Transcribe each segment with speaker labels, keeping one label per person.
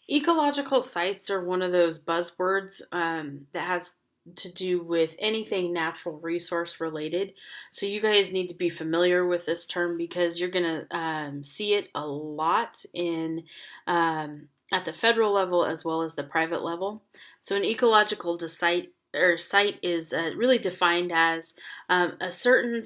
Speaker 1: Ecological sites are one of those buzzwords that has to do with anything natural resource related. So you guys need to be familiar with this term because you're going to see it a lot in at the federal level as well as the private level. So an ecological site or site is really defined as a certain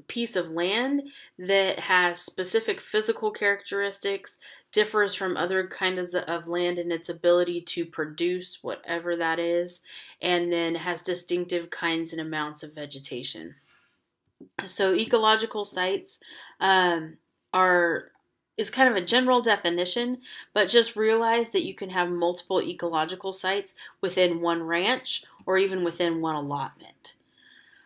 Speaker 1: piece of land that has specific physical characteristics, differs from other kinds of land in its ability to produce whatever that is, and then has distinctive kinds and amounts of vegetation. So ecological sites are is kind of a general definition, but just realize that you can have multiple ecological sites within one ranch or even within one allotment.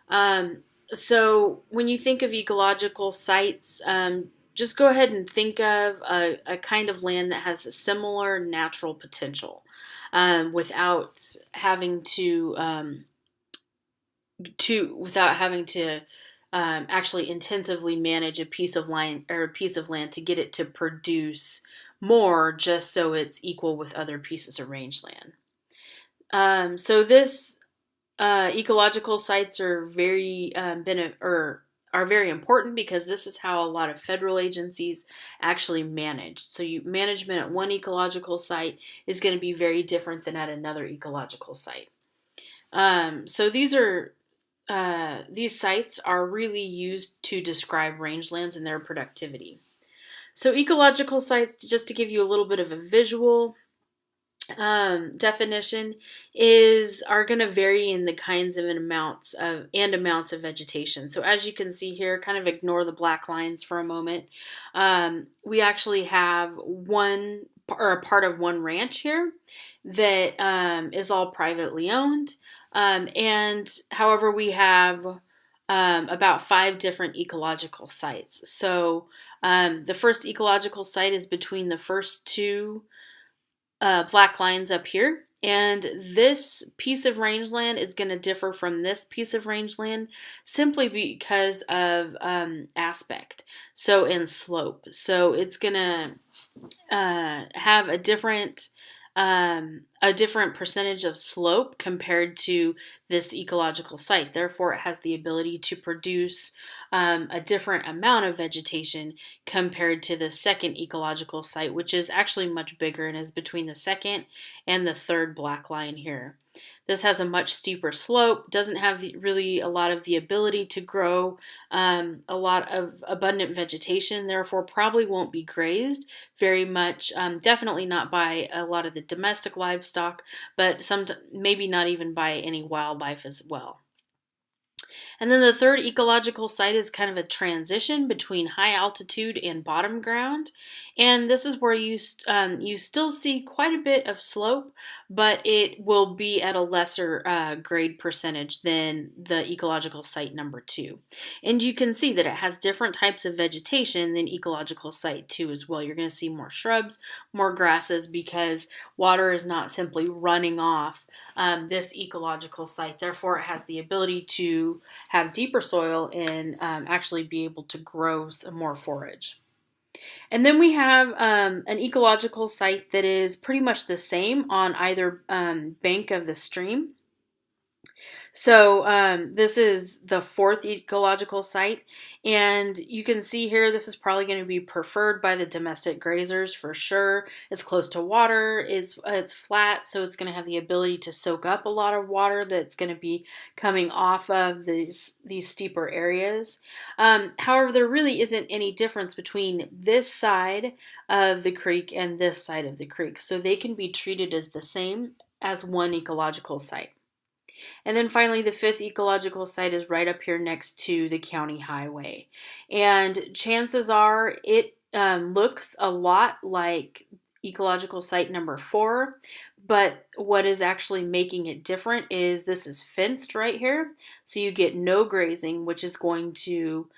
Speaker 1: Um, so when you think of ecological sites, just go ahead and think of a kind of land that has a similar natural potential without having to actually intensively manage a piece of land or a piece of land to get it to produce more just so it's equal with other pieces of rangeland. So this ecological sites are are very important because this is how a lot of federal agencies actually manage. So management at one ecological site is going to be very different than at another ecological site. So these sites are really used to describe rangelands and their productivity. So ecological sites, just to give you a little bit of a visual definition, are going to vary in the kinds of amounts of vegetation. So as you can see here, kind of ignore the black lines for a moment. We actually have one or a part of one ranch here that is all privately owned. And however, we have about 5 different ecological sites. So the first ecological site is between the first two black lines up here. And this piece of rangeland is going to differ from this piece of rangeland simply because of aspect, so and slope. So it's going to have a different percentage of slope compared to this ecological site. Therefore, it has the ability to produce a different amount of vegetation compared to the second ecological site, which is actually much bigger and is between the second and the third black line here. This has a much steeper slope, doesn't have really a lot of the ability to grow a lot of abundant vegetation, therefore probably won't be grazed very much, definitely not by a lot of the domestic livestock, but maybe not even by any wildlife as well. And then the third ecological site is kind of a transition between high altitude and bottom ground. And this is where you still see quite a bit of slope, but it will be at a lesser grade percentage than the ecological site number 2. And you can see that it has different types of vegetation than ecological site 2 as well. You're going to see more shrubs, more grasses, because water is not simply running off this ecological site. Therefore, it has the ability to have deeper soil and actually be able to grow some more forage. And then we have an ecological site that is pretty much the same on either bank of the stream. So this is the fourth ecological site, and you can see here this is probably going to be preferred by the domestic grazers for sure. It's close to water, it's flat, so it's going to have the ability to soak up a lot of water that's going to be coming off of these steeper areas. However, there really isn't any difference between this side of the creek and this side of the creek, so they can be treated as the same as one ecological site. And then finally, the fifth ecological site is right up here next to the county highway. And chances are it looks a lot like ecological site number 4, but what is actually making it different is this is fenced right here. So you get no grazing, which is going to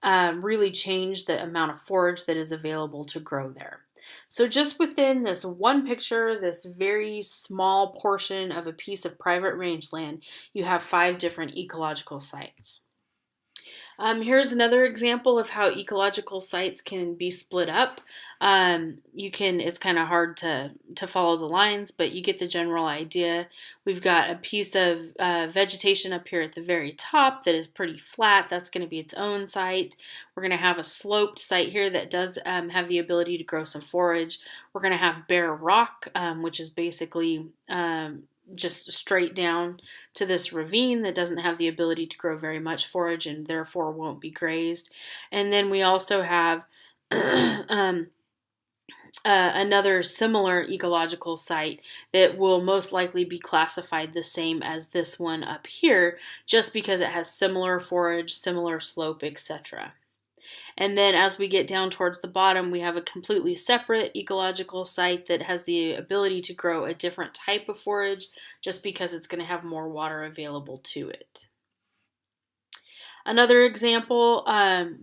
Speaker 1: really change the amount of forage that is available to grow there. So just within this one picture, this very small portion of a piece of private rangeland, you have 5 different ecological sites. Here's another example of how ecological sites can be split up. It's kind of hard to follow the lines, but you get the general idea. We've got a piece of vegetation up here at the very top that is pretty flat. That's going to be its own site. We're going to have a sloped site here that does have the ability to grow some forage. We're going to have bare rock, which is basically just straight down to this ravine that doesn't have the ability to grow very much forage and therefore won't be grazed. And then we also have another similar ecological site that will most likely be classified the same as this one up here, just because it has similar forage, similar slope, etc. And then as we get down towards the bottom, we have a completely separate ecological site that has the ability to grow a different type of forage just because it's going to have more water available to it. Another example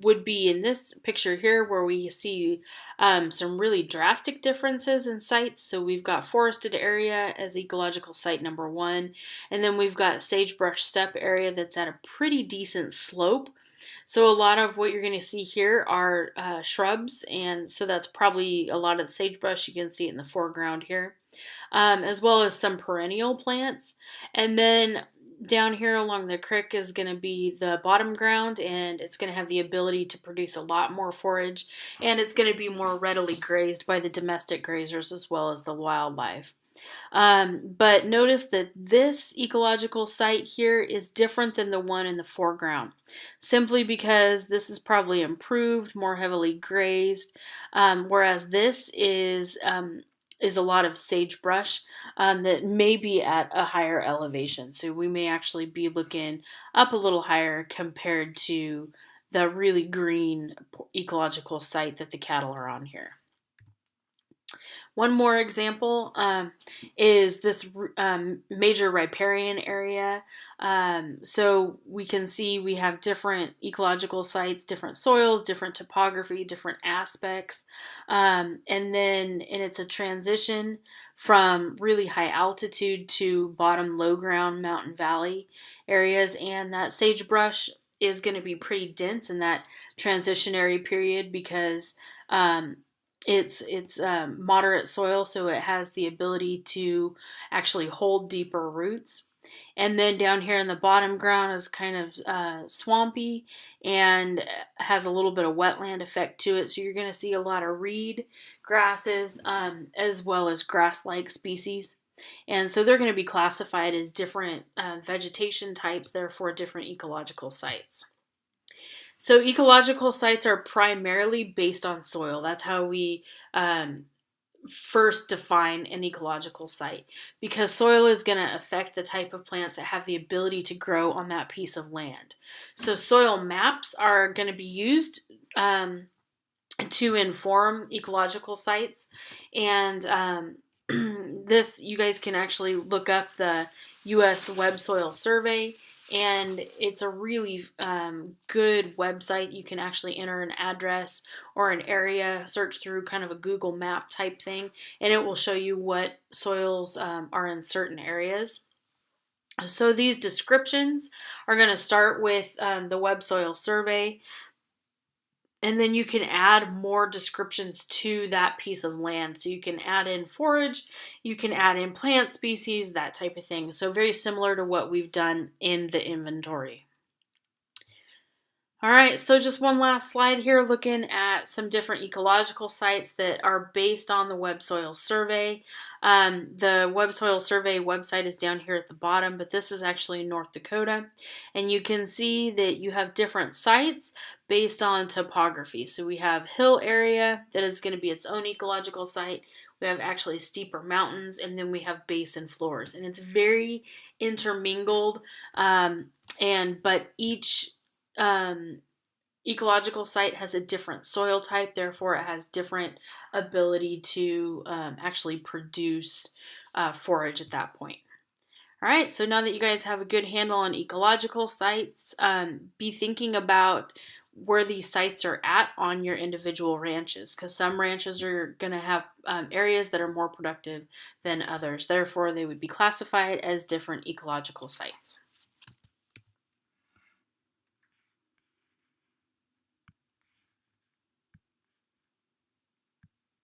Speaker 1: would be in this picture here where we see some really drastic differences in sites. So we've got forested area as ecological site number 1, and then we've got sagebrush steppe area that's at a pretty decent slope. So a lot of what you're going to see here are shrubs, and so that's probably a lot of the sagebrush. You can see it in the foreground here, as well as some perennial plants. And then down here along the creek is going to be the bottom ground, and it's going to have the ability to produce a lot more forage, and it's going to be more readily grazed by the domestic grazers as well as the wildlife. But notice that this ecological site here is different than the one in the foreground, simply because this is probably improved, more heavily grazed, whereas this is a lot of sagebrush that may be at a higher elevation. So we may actually be looking up a little higher compared to the really green ecological site that the cattle are on here. One more example is this major riparian area. So we can see we have different ecological sites, different soils, different topography, different aspects. And it's a transition from really high altitude to bottom low ground mountain valley areas. And that sagebrush is going to be pretty dense in that transitionary period because it's moderate soil, so it has the ability to actually hold deeper roots. And then down here in the bottom ground is kind of swampy and has a little bit of wetland effect to it. So you're going to see a lot of reed grasses as well as grass-like species. And so they're going to be classified as different vegetation types, therefore different ecological sites. So ecological sites are primarily based on soil. That's how we first define an ecological site, because soil is going to affect the type of plants that have the ability to grow on that piece of land. So soil maps are going to be used to inform ecological sites, and this, you guys can actually look up the U.S. Web Soil Survey, and it's a really good website. You can actually enter an address or an area, search through kind of a Google map type thing, and it will show you what soils are in certain areas. So these descriptions are going to start with the Web Soil Survey, and then you can add more descriptions to that piece of land. So you can add in forage, you can add in plant species, that type of thing. So very similar to what we've done in the inventory. All right, so just one last slide here looking at some different ecological sites that are based on the Web Soil Survey. The Web Soil Survey website is down here at the bottom, but this is actually in North Dakota. And you can see that you have different sites based on topography. So we have hill area that is going to be its own ecological site. We have actually steeper mountains, and then we have basin floors. And it's very intermingled, but each ecological site has a different soil type, therefore it has different ability to actually produce forage at that point. All right, so now that you guys have a good handle on ecological sites, be thinking about where these sites are at on your individual ranches, because some ranches are going to have areas that are more productive than others. Therefore, they would be classified as different ecological sites.